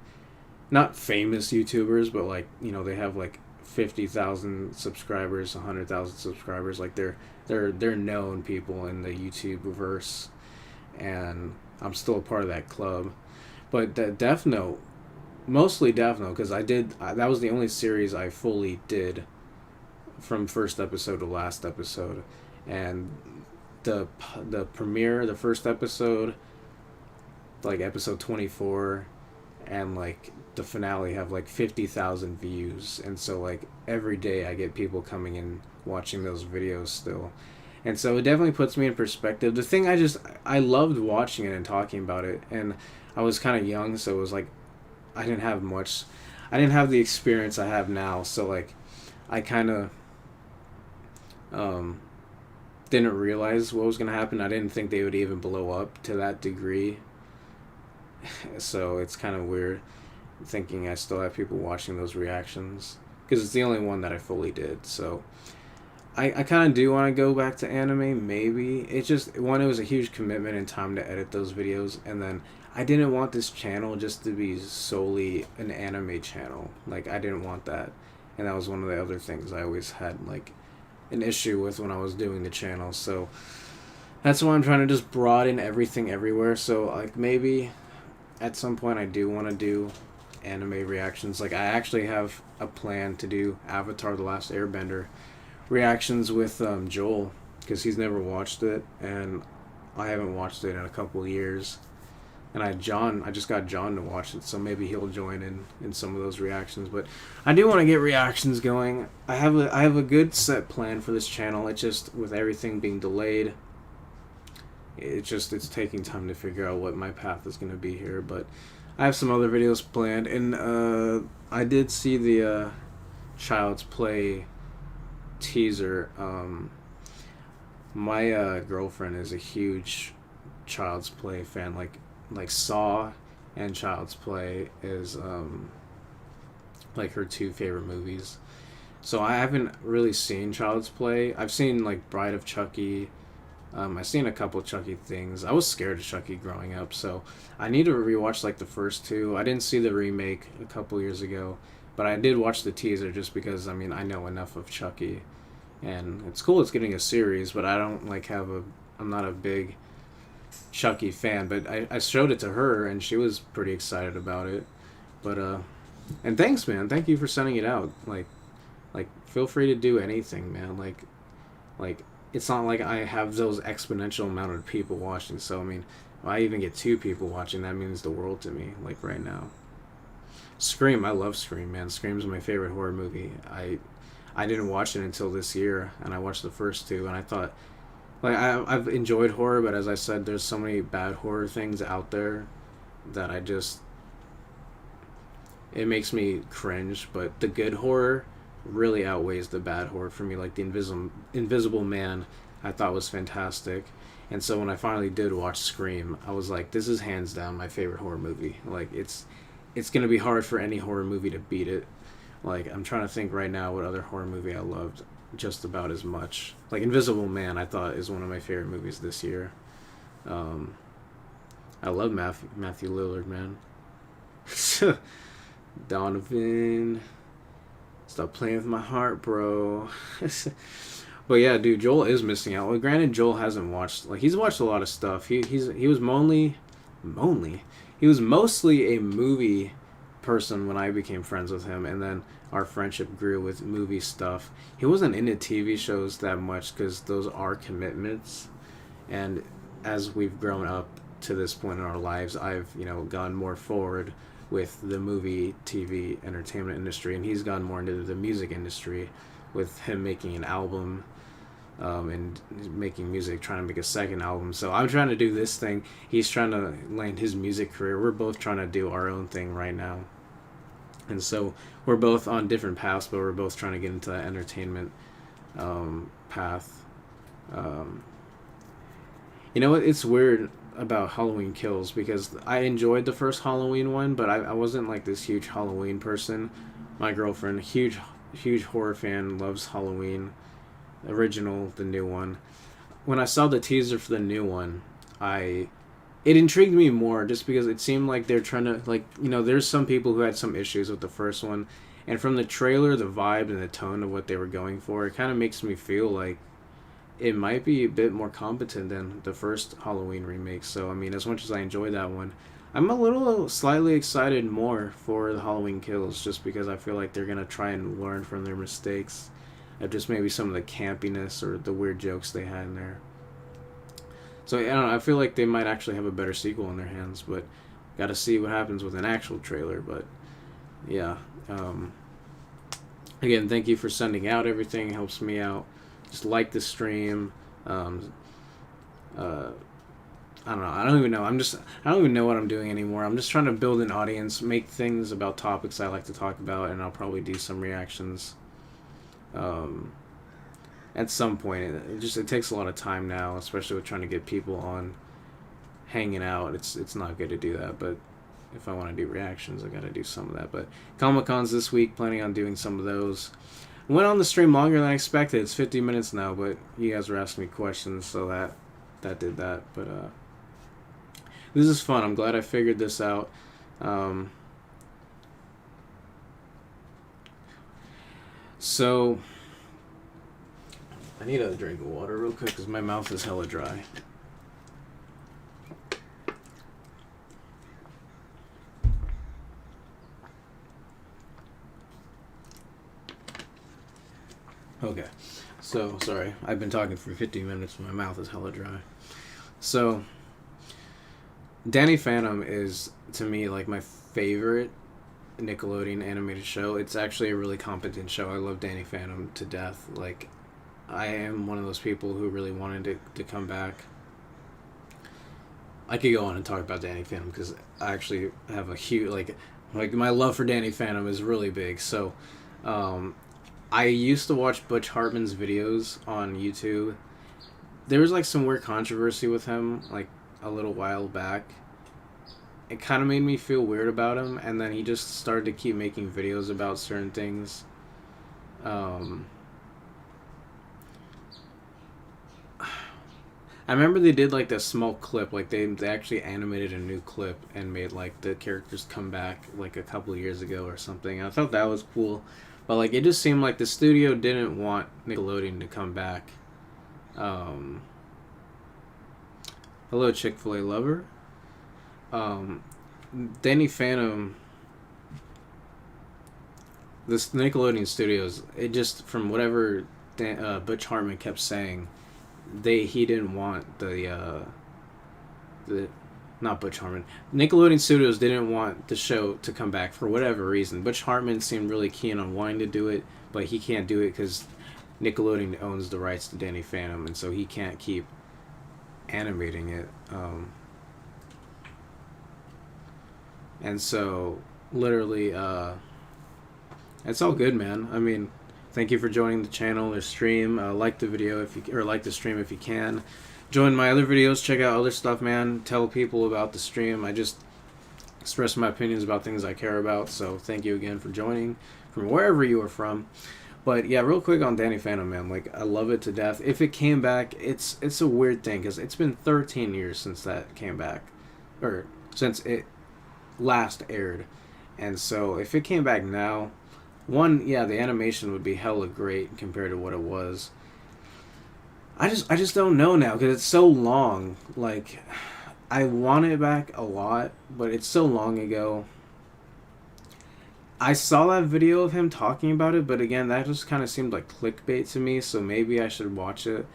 A: not famous YouTubers, but, like, you know, they have like 50,000 subscribers, 100,000 subscribers. Like, they're known people in the YouTube verse, and I'm still a part of that club. But that Death Note, mostly Death Note, because that was the only series I fully did from first episode to last episode, and the premiere, the first episode, like episode 24, and like the finale have like 50,000 views, and so like every day I get people coming in watching those videos still, and so it definitely puts me in perspective. The thing, I loved watching it and talking about it, and I was kind of young, so it was like I didn't have the experience I have now, so like I kind of didn't realize what was going to happen. I didn't think they would even blow up to that degree. So it's kind of weird thinking I still have people watching those reactions, because it's the only one that I fully did. So I kind of do want to go back to anime, maybe. It's just, one, it was a huge commitment and time to edit those videos, and then I didn't want this channel just to be solely an anime channel. Like, I didn't want that. and that was one of the other things I always had like an issue with when I was doing the channel. So that's why I'm trying to just broaden everything everywhere. So like maybe at some point I do want to do anime reactions. Like I actually have a plan to do Avatar: The Last Airbender reactions with Joel, because he's never watched it and I haven't watched it in a couple of years. And I just got John to watch it, so maybe he'll join in some of those reactions. But I do want to get reactions going. I have a good set plan for this channel. It's just with everything being delayed, it's taking time to figure out what my path is going to be here. But I have some other videos planned, and I did see the Child's Play teaser. My girlfriend is a huge Child's Play fan. Like Saw and Child's Play is like her two favorite movies. So I haven't really seen Child's Play. I've seen like Bride of Chucky. I've seen a couple Chucky things. I was scared of Chucky growing up, so I need to rewatch like the first two. I didn't see the remake a couple years ago, but I did watch the teaser just because I mean I know enough of Chucky, and it's cool it's getting a series. But I don't like I'm not a big Chucky fan, but I showed it to her and she was pretty excited about it. But and thanks, man. Thank you for sending it out. Like feel free to do anything, man. Like it's not like I have those exponential amount of people watching. So I mean, if I even get 2 people watching, that means the world to me. Like right now, Scream. I love Scream, man. Scream's my favorite horror movie. I didn't watch it until this year, and I watched the first 2, and I thought. Like, I've enjoyed horror, but as I said, there's so many bad horror things out there that it makes me cringe, but the good horror really outweighs the bad horror for me. Like, the Invisible Man, I thought was fantastic. And so when I finally did watch Scream, I was like, this is hands down my favorite horror movie. Like, it's going to be hard for any horror movie to beat it. Like, I'm trying to think right now what other horror movie I loved just about as much. Like Invisible Man, I thought is one of my favorite movies this year. I love Matthew Lillard, man. Donovan, stop playing with my heart, bro. But yeah, dude, Joel is missing out. Well, granted, Joel hasn't watched. Like he's watched a lot of stuff. He was he was mostly a movie person when I became friends with him, and then our friendship grew with movie stuff. He wasn't into TV shows that much because those are commitments, and as we've grown up to this point in our lives, I've gone more forward with the movie, TV, entertainment industry, and he's gone more into the music industry with him making an album and making music, trying to make a second album. So I'm trying to do this thing. He's trying to land his music career. We're both trying to do our own thing right now. And so we're both on different paths, but we're both trying to get into that entertainment path. It's weird about Halloween Kills because I enjoyed the first Halloween one, but I wasn't like this huge Halloween person. My girlfriend, huge horror fan, loves Halloween. Original, the new one. When I saw the teaser for the new one, it intrigued me more just because it seemed like they're trying to, there's some people who had some issues with the first one, and from the trailer, the vibe and the tone of what they were going for, it kind of makes me feel like it might be a bit more competent than the first Halloween remake. So I mean, as much as I enjoy that one, I'm a little slightly excited more for the Halloween Kills just because I feel like they're gonna try and learn from their mistakes of just maybe some of the campiness or the weird jokes they had in there. So I don't know, I feel like they might actually have a better sequel in their hands, but gotta see what happens with an actual trailer. But yeah, again, thank you for sending out everything. It helps me out. Just like the stream. I don't know. I don't even know. I don't even know what I'm doing anymore. I'm just trying to build an audience, make things about topics I like to talk about, and I'll probably do some reactions. At some point, it takes a lot of time now, especially with trying to get people on hanging out. It's not good to do that, but if I want to do reactions, I got to do some of that. But Comic-Con's this week, planning on doing some of those. Went on the stream longer than I expected. It's 50 minutes now, but you guys were asking me questions, so that did that. But this is fun. I'm glad I figured this out. So I need a drink of water real quick because my mouth is hella dry. Okay, so sorry, I've been talking for 50 minutes and my mouth is hella dry. So, Danny Phantom is, to me, like my favorite Nickelodeon animated show. It's actually a really competent show. I love Danny Phantom to death. Like, I am one of those people who really wanted to come back. I could go on and talk about Danny Phantom because I actually have a huge, like my love for Danny Phantom is really big. So, I used to watch Butch Hartman's videos on YouTube. There was like some weird controversy with him like a little while back. It kind of made me feel weird about him, and then he just started to keep making videos about certain things. I remember they did like this small clip, like they actually animated a new clip and made like the characters come back like a couple of years ago or something. I thought that was cool. But like it just seemed like the studio didn't want Nickelodeon to come back. Hello, Chick-fil-A lover. Danny Phantom. This Nickelodeon Studios. It just from whatever Butch Hartman kept saying, he didn't want the not Butch Hartman. Nickelodeon Studios didn't want the show to come back for whatever reason. Butch Hartman seemed really keen on wanting to do it, but he can't do it because Nickelodeon owns the rights to Danny Phantom, and so he can't keep animating it. And so, literally, it's all good, man. I mean, thank you for joining the channel or stream. Like the video like the stream if you can. Join my other videos, check out other stuff, man. Tell people about the stream. I just express my opinions about things I care about. So thank you again for joining from wherever you are from. But yeah, real quick on Danny Phantom, man. Like, I love it to death. If it came back, it's a weird thing because it's been 13 years since that came back, or since it last aired. And so if it came back now, yeah, the animation would be hella great compared to what it was. I just don't know now because it's so long. Like, I want it back a lot, but it's so long ago. I saw that video of him talking about it, but again, that just kind of seemed like clickbait to me, so maybe I should watch it.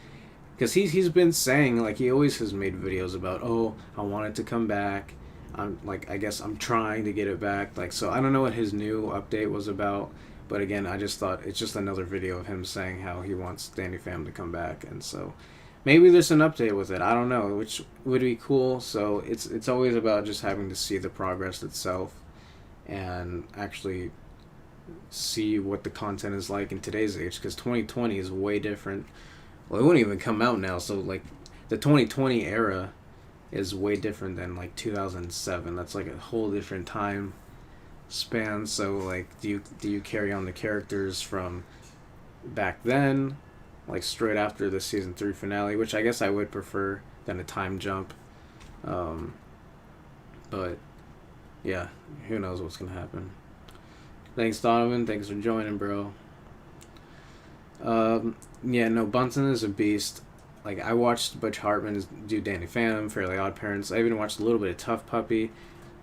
A: Because he's been saying, like, he always has made videos about, oh, I want it to come back. I guess I'm trying to get it back. Like, so I don't know what his new update was about. But again, I just thought it's just another video of him saying how he wants Danny Phantom to come back, and so maybe there's an update with it. I don't know, which would be cool. So it's always about just having to see the progress itself, and actually see what the content is like in today's age. Because 2020 is way different. Well, it wouldn't even come out now. So like the 2020 era is way different than like 2007. That's like a whole different time span. So like do you carry on the characters from back then, like straight after the season 3 finale, which I guess I would prefer than a time jump, but yeah, who knows what's gonna happen. Thanks, Donovan. Thanks for joining, bro. Yeah, no, Bunsen is a beast. Like, I watched Butch Hartman do Danny Phantom, Fairly Odd Parents. I even watched a little bit of Tough Puppy.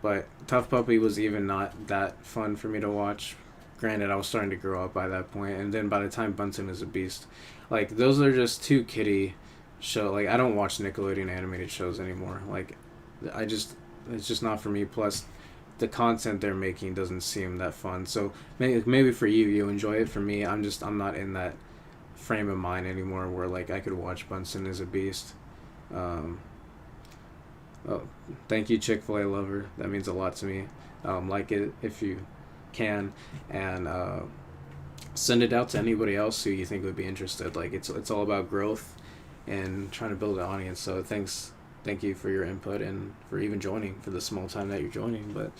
A: But Tough Puppy was even not that fun for me to watch. Granted, I was starting to grow up by that point, and then by the time Bunsen is a Beast, like, those are just too kiddie show. Like, I don't watch Nickelodeon animated shows anymore. Like, it's just not for me. Plus, the content they're making doesn't seem that fun. So maybe for you enjoy it. For me, I'm not in that frame of mind anymore where like I could watch Bunsen is a Beast. Oh, thank you, Chick-fil-A lover. That means a lot to me. Like it if you can, and send it out to anybody else who you think would be interested. Like it's all about growth and trying to build an audience. So thank you for your input and for even joining for the small time that you're joining. But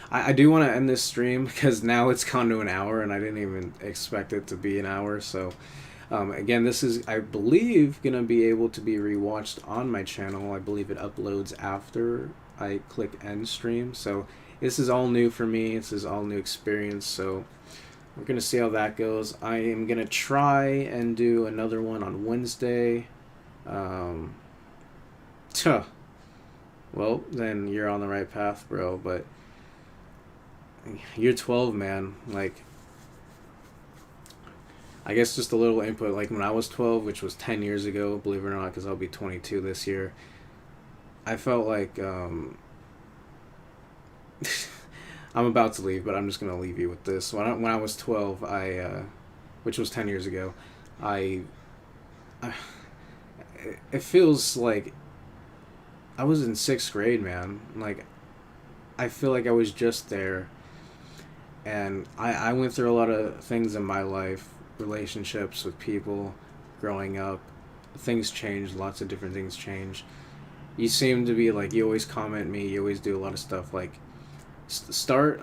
A: I do want to end this stream because now it's gone to an hour and I didn't even expect it to be an hour. So again, this is, I believe, going to be able to be rewatched on my channel. I believe it uploads after I click end stream. So this is all new for me. This is all new experience. So we're gonna see how that goes. I am gonna try and do another one on Wednesday. Um, Tuh. Well, then you're on the right path, bro. But you're 12, man. Like, I guess just a little input. Like, when I was 12, which was 10 years ago, believe it or not, because I'll be 22 this year, I felt like, I'm about to leave, but I'm just going to leave you with this. When I was 12, which was 10 years ago, I, I, it feels like I was in sixth grade, man. Like, I feel like I was just there, and I went through a lot of things in my life, relationships with people, growing up. Things changed, lots of different things changed. You seem to be like, you always comment me, you always do a lot of stuff. Like, start,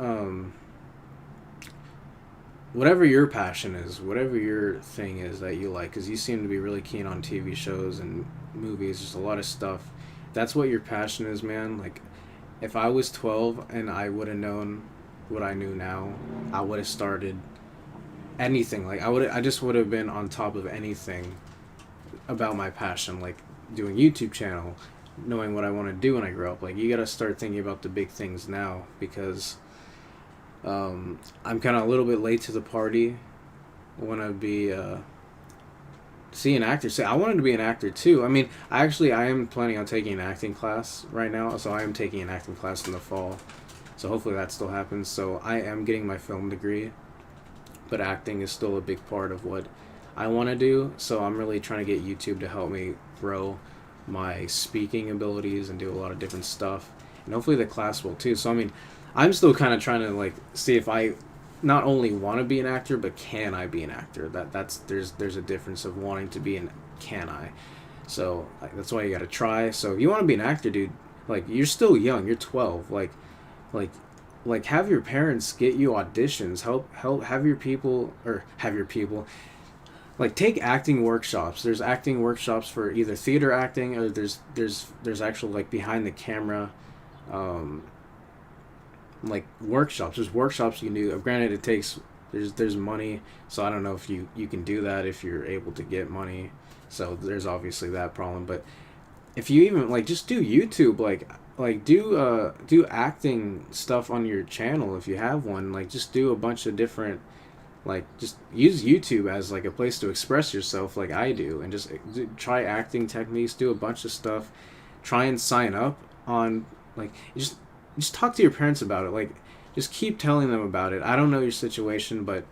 A: whatever your passion is, whatever your thing is that you like, because you seem to be really keen on TV shows and movies, just a lot of stuff. That's what your passion is, man. Like, if I was 12 and I would have known what I knew now, I would have started anything. Like, I just would have been on top of anything about my passion, like doing YouTube channel, knowing what I want to do when I grow up. Like, you gotta start thinking about the big things now, because I'm kind of a little bit late to the party. I want to be see an actor. Say I wanted to be an actor too. I mean, I am planning on taking an acting class right now. So I am taking an acting class in the fall. So hopefully that still happens. So I am getting my film degree, but acting is still a big part of what I want to do. So I'm really trying to get YouTube to help me grow my speaking abilities and do a lot of different stuff. And hopefully the class will too. So I mean, I'm still kind of trying to like see if I not only want to be an actor, but can I be an actor? There's a difference of wanting to be an can I. So that's why you got to try. So if you want to be an actor, dude, like you're still young, you're 12, like like have your parents get you auditions, help have your people or have your people like take acting workshops. There's acting workshops for either theater acting, or there's actual like behind the camera um like workshops. There's workshops you can do. Granted, it takes there's money, so I don't know if you can do that if you're able to get money. So there's obviously that problem. But if you even like just do YouTube, like do acting stuff on your channel if you have one. Like just do a bunch of different like just use YouTube as like a place to express yourself like I do, and just try acting techniques, do a bunch of stuff, try and sign up on like just talk to your parents about it. Like, just keep telling them about it. I don't know your situation, but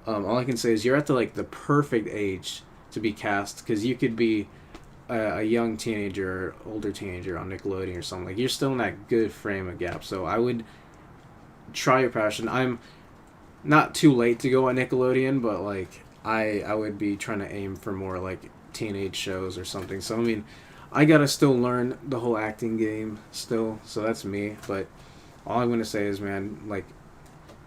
A: all I can say is you're at the perfect age to be cast, because you could be a young teenager, or older teenager on Nickelodeon or something. Like, you're still in that good frame of gap. So I would try your passion. I'm not too late to go on Nickelodeon, but like I would be trying to aim for more like teenage shows or something. So I mean, I gotta still learn the whole acting game still, so that's me. But all I'm gonna say is, man, like,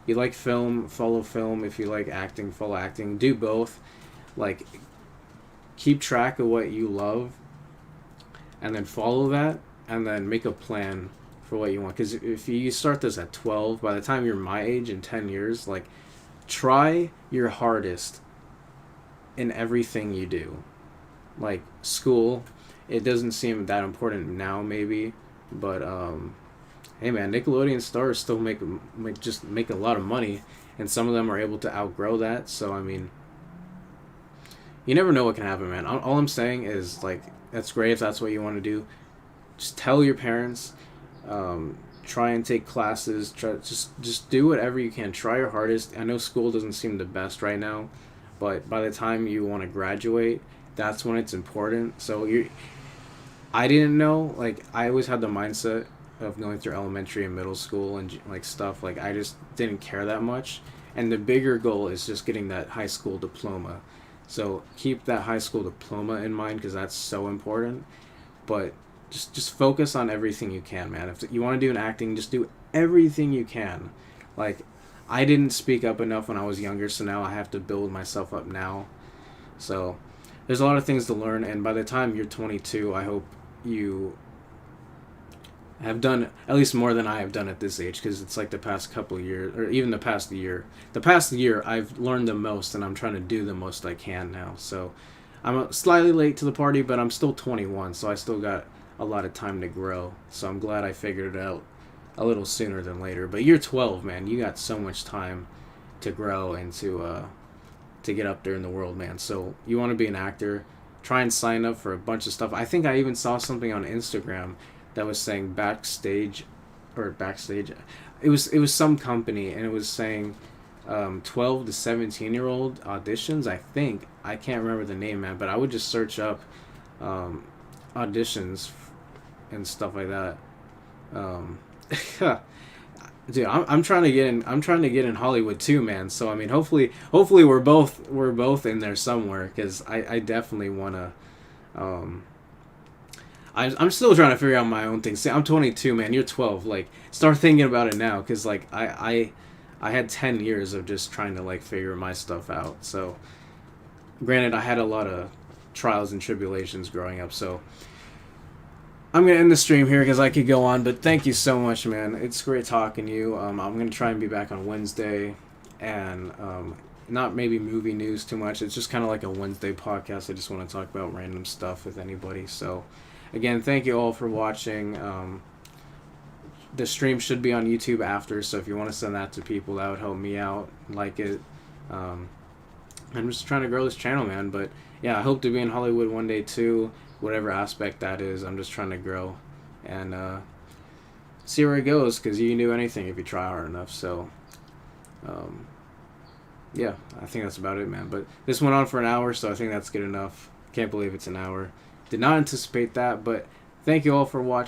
A: you like film, follow film. If you like acting, follow acting. Do both. Like, keep track of what you love, and then follow that, and then make a plan for what you want. Because if you start this at 12, by the time you're my age in 10 years, like, try your hardest in everything you do. Like, school, it doesn't seem that important now, maybe, but hey, man, Nickelodeon stars still make a lot of money, and some of them are able to outgrow that. So I mean, you never know what can happen, man. All I'm saying is, like, that's great if that's what you want to do. Just tell your parents. Try and take classes. Just do whatever you can. Try your hardest. I know school doesn't seem the best right now, but by the time you want to graduate, that's when it's important. So I didn't know, like, I always had the mindset of going through elementary and middle school and like stuff, like I just didn't care that much, and the bigger goal is just getting that high school diploma. So keep that high school diploma in mind, because that's so important. But just focus on everything you can, man. If you want to do an acting, just do everything you can. Like, I didn't speak up enough when I was younger, so now I have to build myself up now. So there's a lot of things to learn, and by the time you're 22, I hope you have done at least more than I have done at this age, because it's like the past couple of years, or even the past year. The past year, I've learned the most, and I'm trying to do the most I can now. So I'm slightly late to the party, but I'm still 21, so I still got a lot of time to grow. So I'm glad I figured it out a little sooner than later. But you're 12, man. You got so much time to grow and to get up there in the world, man. So you want to be an actor, try and sign up for a bunch of stuff. I think I even saw something on Instagram that was saying backstage. It was some company, and it was saying 12 to 17-year-old auditions. I think I can't remember the name, man, but I would just search up auditions and stuff like that. Um, Dude, I'm trying to get in. I'm trying to get in Hollywood too, man. So I mean, hopefully we're both in there somewhere, because I definitely wanna. Um, I'm still trying to figure out my own thing. See, I'm 22, man. You're 12. Like, start thinking about it now, because like I had 10 years of just trying to like figure my stuff out. So, granted, I had a lot of trials and tribulations growing up. So I'm gonna end the stream here because I could go on, but thank you so much, man. It's great talking to you. I'm gonna try and be back on Wednesday, and not maybe movie news too much. It's just kind of like a Wednesday podcast. I just want to talk about random stuff with anybody. So, again, thank you all for watching. The stream should be on YouTube after, so if you want to send that to people, that would help me out. Like it. I'm just trying to grow this channel, man. But yeah, I hope to be in Hollywood one day too. Whatever aspect that is, I'm just trying to grow and see where it goes, because you can do anything if you try hard enough. So yeah, I think that's about it, man. But this went on for an hour, so I think that's good enough. Can't believe it's an hour. Did not anticipate that, but thank you all for watching.